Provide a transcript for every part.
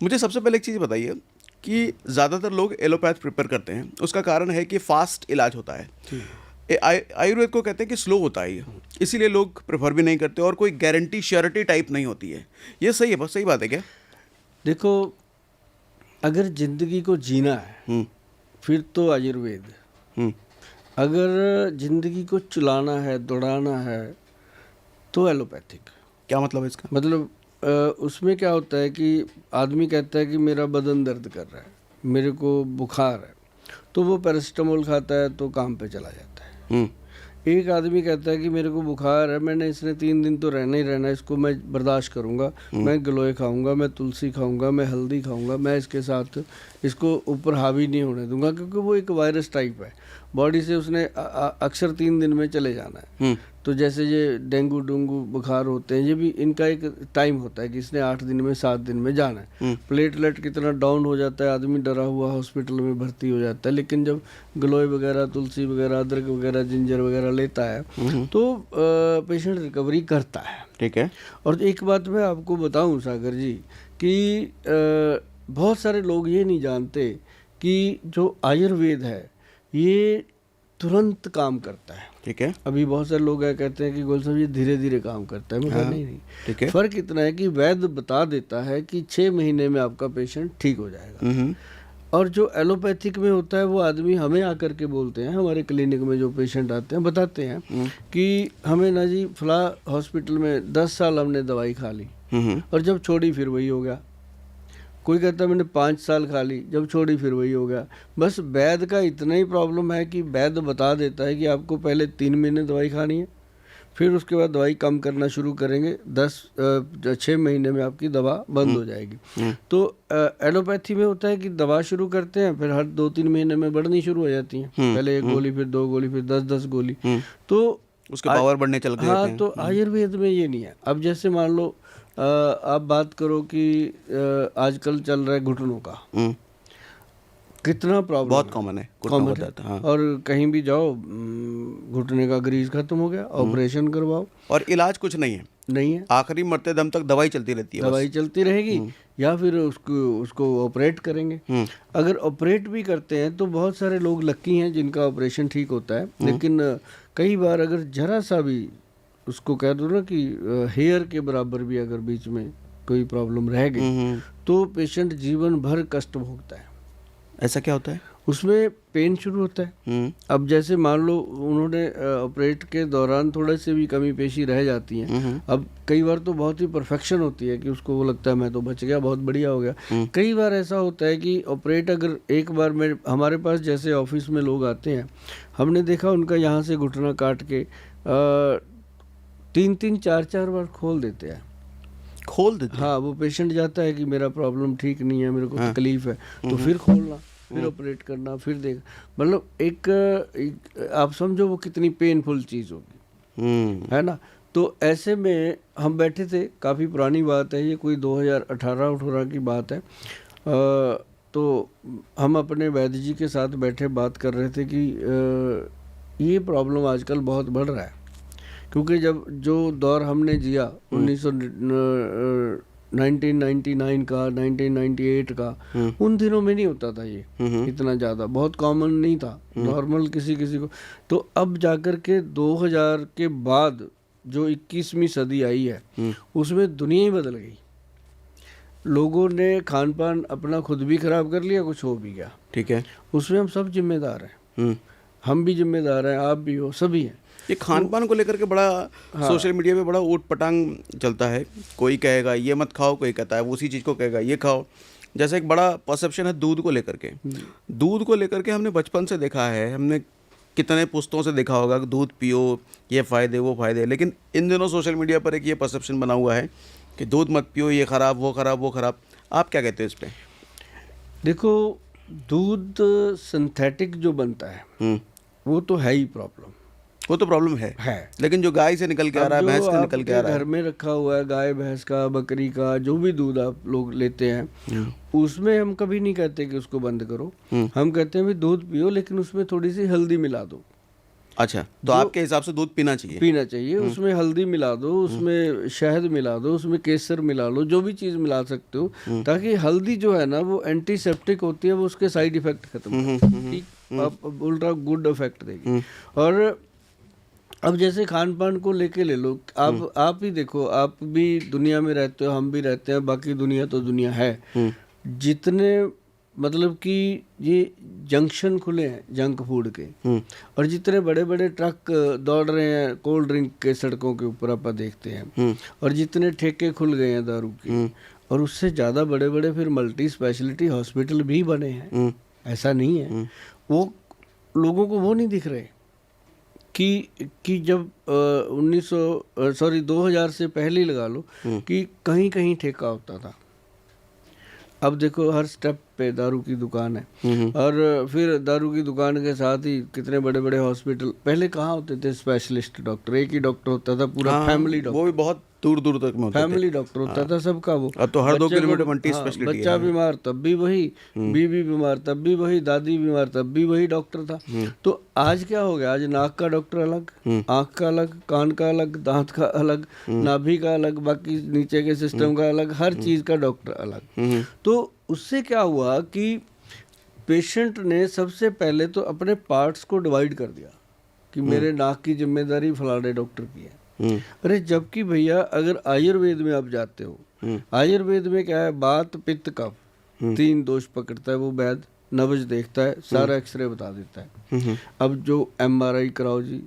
मुझे सबसे पहले एक चीज़ बताइए कि ज़्यादातर लोग एलोपैथ प्रिपेयर करते हैं, उसका कारण है कि फास्ट इलाज होता है। आयुर्वेद को कहते हैं कि स्लो होता है ये, इसीलिए लोग प्रेफर भी नहीं करते और कोई गारंटी श्योरिटी टाइप नहीं होती है। ये सही है, बस सही बात है क्या? देखो, अगर जिंदगी को जीना है फिर तो आयुर्वेद, अगर जिंदगी को चलाना है, दौड़ाना है, तो एलोपैथिक। क्या मतलब है इसका? मतलब उसमें क्या होता है कि आदमी कहता है कि मेरा बदन दर्द कर रहा है, मेरे को बुखार है, तो वो पैरासिटामोल खाता है तो काम पे चला जाता है। एक आदमी कहता है कि मेरे को बुखार है, मैंने इसने 3 दिन तो रहना ही रहना है, इसको मैं बर्दाश्त करूँगा, मैं गिलोय खाऊंगा, मैं तुलसी खाऊंगा, मैं हल्दी खाऊंगा, मैं इसके साथ इसको ऊपर हावी नहीं होने दूंगा, क्योंकि वो एक वायरस टाइप है, बॉडी से उसने अक्सर 3 दिन में चले जाना है। तो जैसे ये डेंगू डूंगू बुखार होते हैं, ये भी इनका एक टाइम होता है कि इसने 8 दिन में 7 दिन में जाना है। प्लेटलेट कितना डाउन हो जाता है, आदमी डरा हुआ हॉस्पिटल में भर्ती हो जाता है। लेकिन जब गिलोय वगैरह, तुलसी वगैरह, अदरक वगैरह, जिंजर वगैरह लेता है तो पेशेंट रिकवरी करता है। ठीक है। और एक बात मैं आपको बताऊं सागर जी कि बहुत सारे लोग ये नहीं जानते कि जो आयुर्वेद है ये तुरंत काम करता है। ठीक है। अभी बहुत सारे लोग कहते हैं कि गोल साहब ये धीरे धीरे काम करता है। मैं कहा नहीं। ठीक है। फर्क इतना है कि वैद्य बता देता है कि 6 महीने में आपका पेशेंट ठीक हो जाएगा। और जो एलोपैथिक में होता है वो आदमी हमें आकर के बोलते हैं, हमारे क्लिनिक में जो पेशेंट आते हैं बताते हैं कि हमें ना जी फला हॉस्पिटल में 10 साल हमने दवाई खा ली और जब छोड़ी फिर वही हो गया। कोई कहता है मैंने 5 साल खा ली, जब छोड़ी फिर वही हो गया। बस वैद्य का इतना ही प्रॉब्लम है कि वैद्य बता देता है कि आपको पहले 3 महीने दवाई खानी है, फिर उसके बाद दवाई कम करना शुरू करेंगे, 6 महीने में आपकी दवा बंद हो जाएगी। तो एलोपैथी में होता है कि दवा शुरू करते हैं, फिर हर 2-3 महीने में बढ़नी शुरू हो जाती हैं। पहले 1 गोली, फिर 2 गोली, फिर 10-10 गोली, तो उसके पावर बढ़ने चल गए। हाँ, तो आयुर्वेद में ये नहीं है। अब जैसे मान लो आप बात करो कि आजकल चल रहा है घुटनों का, कितना प्रॉब्लम, बहुत कॉमन है, कॉमन है। हाँ। और कहीं भी जाओ घुटने का ग्रीस खत्म हो गया, ऑपरेशन करवाओ और इलाज कुछ नहीं है, आखिरी मरते दम तक दवाई चलती रहती है, दवाई चलती रहेगी, या फिर उसको ऑपरेट करेंगे। अगर ऑपरेट भी करते हैं तो बहुत सारे लोग लक्की हैं जिनका ऑपरेशन ठीक होता है, लेकिन कई बार अगर जरा सा भी उसको कह दो ना कि हेयर के बराबर भी अगर बीच में कोई प्रॉब्लम रह गई तो पेशेंट जीवन भर कष्ट भोगता है। ऐसा क्या होता है? उसमें पेन शुरू होता है। अब जैसे मान लो उन्होंने ऑपरेट के दौरान थोड़े से भी कमी पेशी रह जाती हैं। अब कई बार तो बहुत ही परफेक्शन होती है कि उसको वो लगता है मैं तो बच गया, बहुत बढ़िया हो गया। कई बार ऐसा होता है कि ऑपरेट अगर एक बार में, हमारे पास जैसे ऑफिस में लोग आते हैं, हमने देखा उनका यहाँ से घुटना काट के 3-3, 4-4 बार खोल देते हैं। खोल देते? हाँ, वो पेशेंट जाता है कि मेरा प्रॉब्लम ठीक नहीं है, मेरे को तकलीफ है, तो फिर खोलना, फिर ऑपरेट करना, फिर देख, मतलब एक आप समझो वो कितनी पेनफुल चीज़ होगी, है ना। तो ऐसे में हम बैठे थे, काफ़ी पुरानी बात है ये, कोई 2018-18 की बात है। तो हम अपने वैद्य जी के साथ बैठे बात कर रहे थे कि ये प्रॉब्लम आजकल बहुत बढ़ रहा है, क्योंकि जब जो दौर हमने जिया 1999 का, 1998 का, उन दिनों में नहीं होता था ये इतना ज़्यादा, बहुत कॉमन नहीं था, नॉर्मल किसी को। तो अब जाकर के 2000 के बाद जो 21वीं सदी आई है उसमें दुनिया ही बदल गई। लोगों ने खान पान अपना खुद भी खराब कर लिया, कुछ हो भी गया। ठीक है, उसमें हम सब जिम्मेदार हैं। हम भी जिम्मेदार हैं, आप भी हो, सभी हैं। ये खान पान को लेकर के बड़ा सोशल मीडिया पे बड़ा ऊट पटांग चलता है। कोई कहेगा ये मत खाओ, कोई कहता है उसी चीज़ को कहेगा ये खाओ। जैसे एक बड़ा परसेप्शन है दूध को लेकर के। दूध को लेकर के हमने बचपन से देखा है, हमने कितने पुस्तकों से देखा होगा कि दूध पियो, ये फ़ायदे वो फ़ायदे, लेकिन इन दिनों सोशल मीडिया पर एक ये परसेप्शन बना हुआ है कि दूध मत पियो, ये ख़राब, वो ख़राब, वो ख़राब। आप क्या कहते हो इस पर? देखो, दूध सिंथेटिक जो बनता है वो तो है ही प्रॉब्लम, वो तो प्रॉब्लम है। लेकिन जो गाय से निकल के आ रहा है, भैंस से निकल के आ रहा है, घर में रखा हुआ है, गाय भैंस का, बकरी का, जो भी दूध आप लोग लेते हैं, उसमें हम कभी नहीं कहते कि उसको बंद करो। हम कहते हैं भी दूध पियो, लेकिन उसमें थोड़ी सी हल्दी मिला दो। अच्छा, तो आपके हिसाब से दूध पीना चाहिए? पीना चाहिए। उसमें हल्दी मिला दो, उसमें शहद मिला दो, उसमें केसर मिला लो, जो भी चीज़ मिला सकते हो, ताकि हल्दी जो है ना वो एंटीसेप्टिक होती है, वो उसके साइड इफेक्ट खत्म करती है, ठीक, आप उल्टा गुड इफेक्ट देगी। और अब जैसे खान पान को लेके ले लो, आप ही देखो, आप भी दुनिया में रहते हो, हम भी रहते हैं, बाकी दुनिया तो दुनिया है। जितने मतलब कि ये जंक्शन खुले हैं जंक फूड के, और जितने बड़े बड़े ट्रक दौड़ रहे हैं कोल्ड ड्रिंक के सड़कों के ऊपर आप देखते हैं, और जितने ठेके खुल गए हैं दारू के, और उससे ज़्यादा बड़े बड़े फिर मल्टी स्पेशलिटी हॉस्पिटल भी बने हैं। ऐसा नहीं है, वो लोगों को वो नहीं दिख रहे कि जब 2000 से पहले ही लगा लो कि कहीं कहीं ठेका होता था। अब देखो हर स्टेप पे दारू की दुकान है, और फिर दारू की दुकान के साथ ही कितने बड़े बड़े हॉस्पिटल। पहले कहाँ होते थे स्पेशलिस्ट डॉक्टर? एक ही डॉक्टर होता था, पूरा फैमिली डॉक्टर, वो भी बहुत दूर दूर तक में होते थे। फैमिली डॉक्टर होता था सबका वो। अब तो हर 2 बच्चे को- किलोमीटर मल्टी स्पेशलिटी है। बच्चा बीमार तब भी वही, बीवी बीमार तब भी वही, दादी बीमार तब भी वही डॉक्टर था। तो आज क्या हो गया? आज नाक का डॉक्टर अलग, आंख का अलग, कान का अलग, दांत का अलग, नाभि का अलग, बाकी नीचे के सिस्टम का अलग, हर चीज का डॉक्टर अलग। तो उससे क्या हुआ कि पेशेंट ने सबसे पहले तो अपने पार्ट्स को डिवाइड कर दिया कि मेरे नाक की जिम्मेदारी फलाने डॉक्टर की है। अरे जबकि भैया अगर आयुर्वेद में आप जाते हो, आयुर्वेद में क्या है? बात पित्त कफ 3 दोष पकड़ता है वो वैद्य, नब्ज देखता है, सारा एक्सरे बता देता है। अब जो MRI कराओ जी,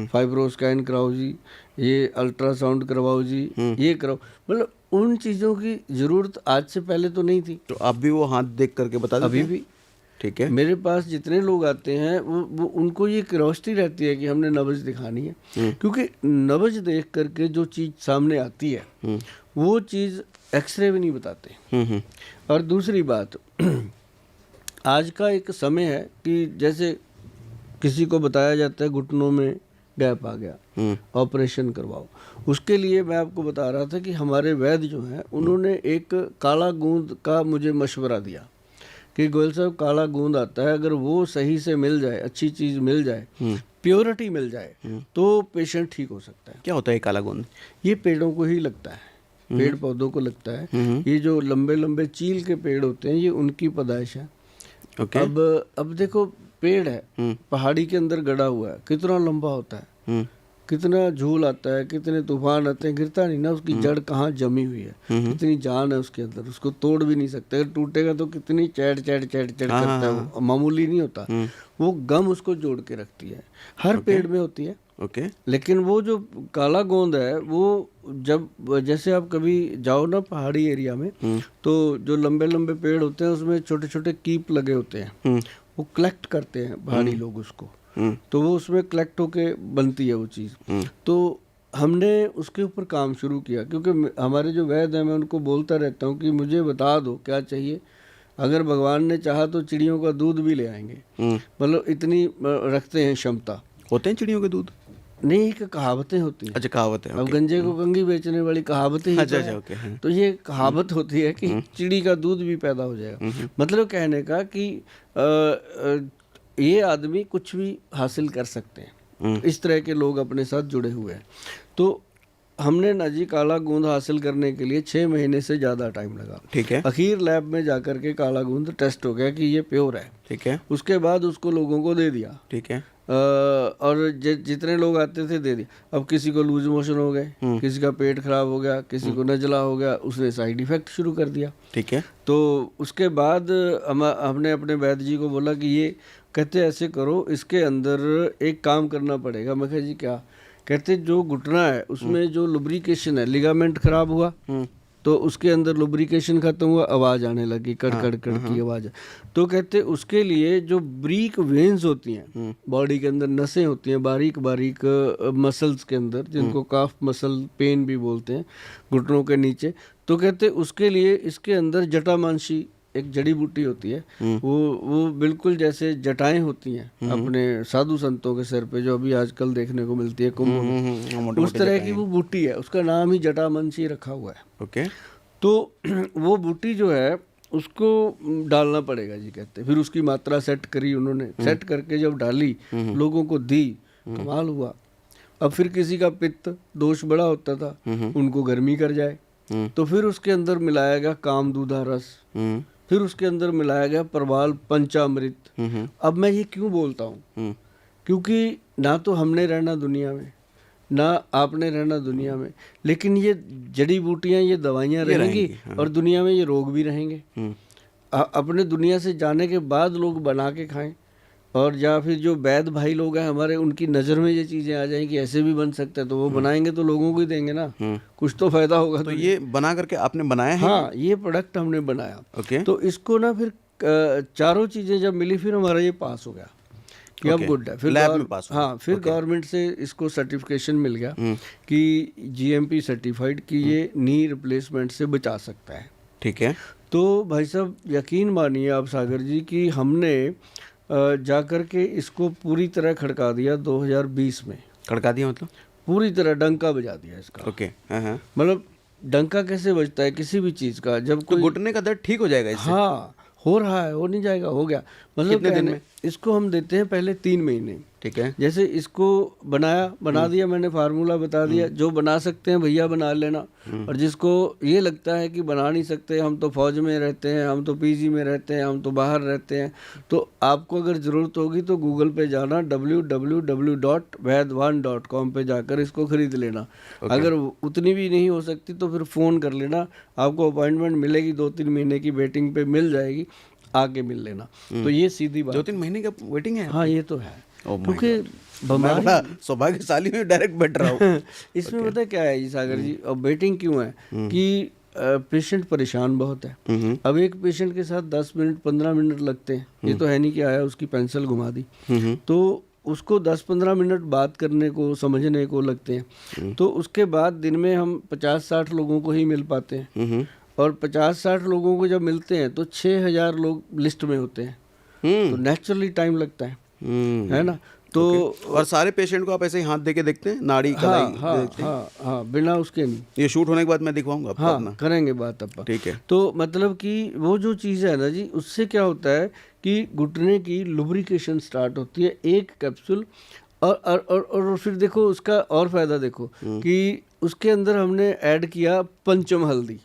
फाइब्रोस्कैन कराओ जी, ये अल्ट्रासाउंड करवाओ जी, ये कराओ, मतलब उन चीज़ों की ज़रूरत आज से पहले तो नहीं थी। तो आप भी वो हाथ देख करके बता देते अभी हैं? भी ठीक है। मेरे पास जितने लोग आते हैं वो उनको ये क्यूरियोसिटी रहती है कि हमने नब्ज दिखानी है, क्योंकि नब्ज देख करके जो चीज़ सामने आती है वो चीज़ एक्सरे भी नहीं बताते। और दूसरी बात, आज का एक समय है कि जैसे किसी को बताया जाता है घुटनों में गैप आ गया, ऑपरेशन करवाओ। उसके लिए मैं आपको बता रहा था कि हमारे वैद्य जो हैं उन्होंने एक काला गूंद का मुझे मशवरा दिया कि गोयल साहब काला गूंद आता है, अगर वो सही से मिल जाए, अच्छी चीज़ मिल जाए, प्योरिटी मिल जाए, तो पेशेंट ठीक हो सकता है। क्या होता है काला गोंद? ये पेड़ों को ही लगता है, पेड़ पौधों को लगता है। ये जो लंबे लंबे चील के पेड़ होते हैं ये उनकी पैदाइश है। ओके। अब देखो पेड़ है, पहाड़ी के अंदर गड़ा हुआ है, कितना लंबा होता है, कितना झूल आता है, कितने तूफान आते हैं, गिरता नहीं ना, उसकी जड़ कहाँ जमी हुई है, कितनी जान है उसके अंदर, उसको तोड़ भी नहीं सकते। अगर टूटेगा तो कितनी चैड़ चैड़ चैड़ चैड़ करता है, वो मामूली नहीं होता, वो गम उसको जोड़ के रखती है, हर पेड़ में होती है। ओके। लेकिन वो जो काला गोंद है वो जब जैसे आप कभी जाओ ना पहाड़ी एरिया में, तो जो लंबे लंबे पेड़ होते हैं उसमें छोटे छोटे कीप लगे होते हैं, वो कलेक्ट करते हैं पहाड़ी लोग उसको, तो वो उसमें कलेक्ट होके बनती है वो चीज़। तो हमने उसके ऊपर काम शुरू किया, क्योंकि हमारे जो वैद्य हैं मैं उनको बोलता रहता हूँ कि मुझे बता दो क्या चाहिए, अगर भगवान ने चाहा तो चिड़ियों का दूध भी ले आएंगे, मतलब इतनी रखते हैं क्षमता। होते हैं चिड़ियों के दूध? नहीं, एक कहावतें होती हैं। अच्छा, कहावत है। अब गंजे को कंघी बेचने वाली कहावतें ही तो अच्छा, है। ओके। तो ये कहावत होती है कि चिड़ी का दूध भी पैदा हो जाएगा। मतलब कहने का कि ये आदमी कुछ भी हासिल कर सकते हैं, इस तरह के लोग अपने साथ जुड़े हुए हैं। तो हमने ना जी काला गूंद हासिल करने के लिए 6 महीने से ज़्यादा टाइम लगा। ठीक है। आखिर लैब में जाकर के काला गूंद टेस्ट हो गया कि ये प्योर है। ठीक है। उसके बाद उसको लोगों को दे दिया। ठीक है। और जितने लोग आते थे दे दिया। अब किसी को लूज मोशन हो गए, किसी का पेट खराब हो गया, किसी को नजला हो गया, उसने साइड इफेक्ट शुरू कर दिया। ठीक है। तो उसके बाद हमने अपने वैद्य जी को बोला कि ये कहते ऐसे करो, इसके अंदर एक काम करना पड़ेगा। मैं कहा जी क्या? कहते जो घुटना है उसमें जो लुब्रिकेशन है, लिगामेंट खराब हुआ तो उसके अंदर लुब्रिकेशन खत्म हुआ, आवाज़ आने लगी, कड़ कड़ कड़ की आवाज़। तो कहते उसके लिए जो ब्रीक वेन्स होती हैं बॉडी के अंदर, नसें होती हैं बारीक बारीक मसल्स के अंदर, जिनको काफ मसल पेन भी बोलते हैं, घुटनों के नीचे, तो कहते उसके लिए इसके अंदर जटामांसी एक जड़ी बूटी होती है, वो बिल्कुल जैसे जटाएं होती हैं अपने साधु संतों के सिर पे, जो अभी आजकल देखने को मिलती है कुंभ में, उस तरह की वो बूटी है, उसका नाम ही जटामांसी रखा हुआ है। ओके। तो वो बूटी जो है उसको डालना पड़ेगा जी कहते। फिर उसकी मात्रा सेट करी उन्होंने, सेट करके जब डाली, लोगों को दी, कमाल हुआ। अब फिर किसी का पित्त दोष बड़ा होता था, उनको गर्मी कर जाए, तो फिर उसके अंदर मिलाया गया कामदूधा रस, फिर उसके अंदर मिलाया गया प्रवाल पंचामृत। अब मैं ये क्यों बोलता हूँ, क्योंकि ना तो हमने रहना दुनिया में, ना आपने रहना दुनिया में, लेकिन ये जड़ी बूटियाँ, ये दवाइयाँ रहेंगी, और दुनिया में ये रोग भी रहेंगे। अपने दुनिया से जाने के बाद लोग बना के खाएं, और या फिर जो वैद्य भाई लोग हैं हमारे, उनकी नज़र में ये चीज़ें आ जाएं कि ऐसे भी बन सकता है, तो वो बनाएंगे तो लोगों को ही देंगे ना, कुछ तो फायदा होगा। तो ये बना करके आपने बनाया है? हाँ, ये प्रोडक्ट हमने बनाया। ओके। तो इसको ना फिर चारों चीज़ें जब मिली, फिर हमारा ये पास हो गया कि अब गुड है। फिर लैब में पास हुआ। हाँ, फिर गवर्नमेंट से इसको सर्टिफिकेशन मिल गया कि जीएमपी सर्टिफाइड कि ये नी रिप्लेसमेंट से बचा सकता है। ठीक है। तो भाई साहब यकीन मानिए आप सागर जी कि हमने जाकर के इसको पूरी तरह खड़का दिया 2020 में। खड़का दिया मतलब? पूरी तरह डंका बजा दिया इसका। ओके। हाँ। मतलब डंका कैसे बजता है किसी भी चीज़ का, जब तो घुटने का दर्द ठीक हो जाएगा इससे? हाँ, हो रहा है, हो नहीं जाएगा, हो गया। मतलब कितने दिन में? इसको हम देते हैं पहले 3 महीने। ठीक है। जैसे इसको बना दिया मैंने, फार्मूला बता दिया, जो बना सकते हैं भैया बना लेना, और जिसको ये लगता है कि बना नहीं सकते, हम तो फौज में रहते हैं, हम तो पीजी में रहते हैं, हम तो बाहर रहते हैं, तो आपको अगर ज़रूरत होगी तो गूगल पे जाना, www.vaidwan.com पे जाकर इसको खरीद लेना। अगर उतनी भी नहीं हो सकती तो फिर फ़ोन कर लेना, आपको अपॉइंटमेंट मिलेगी, 2-3 महीने की वेटिंग पे मिल जाएगी, आके मिल लेना। तो ये सीधी बात। 2-3 महीने का वेटिंग है? हाँ, ये तो है, क्योंकि मैं बड़ा सौभाग्यशाली हूँ, डायरेक्ट बैठ रहा हूँ। इसमें पता क्या है जी सागर जी, और वेटिंग क्यों है कि पेशेंट परेशान बहुत है। अब एक पेशेंट के साथ 10 मिनट 15 मिनट लगते हैं, ये तो है नहीं कि आया उसकी पेंसिल घुमा दी, तो उसको 10-15 मिनट बात करने को, समझने को लगते हैं। तो उसके बाद दिन में हम 50-60 लोगों को ही मिल पाते हैं, और 50-60 लोगों को जब मिलते हैं तो 6000 लोग लिस्ट में होते हैं, तो नेचुरली टाइम लगता है ना। तो और सारे पेशेंट को आप ऐसे ही हाथ दे के देखते हैं, नाड़ी कलाई देखते हैं? हाँ, बिना उसके नहीं। ये शूट होने के बाद मैं दिखवाऊंगा आपको। हाँ, करेंगे बात अपन। ठीक है। तो मतलब कि वो जो चीज़ है ना जी, उससे क्या होता है कि घुटने की लुब्रिकेशन स्टार्ट होती है, एक कैप्सूल। और फिर देखो उसका और फायदा देखो कि उसके अंदर हमने ऐड किया पंचम हल्दी।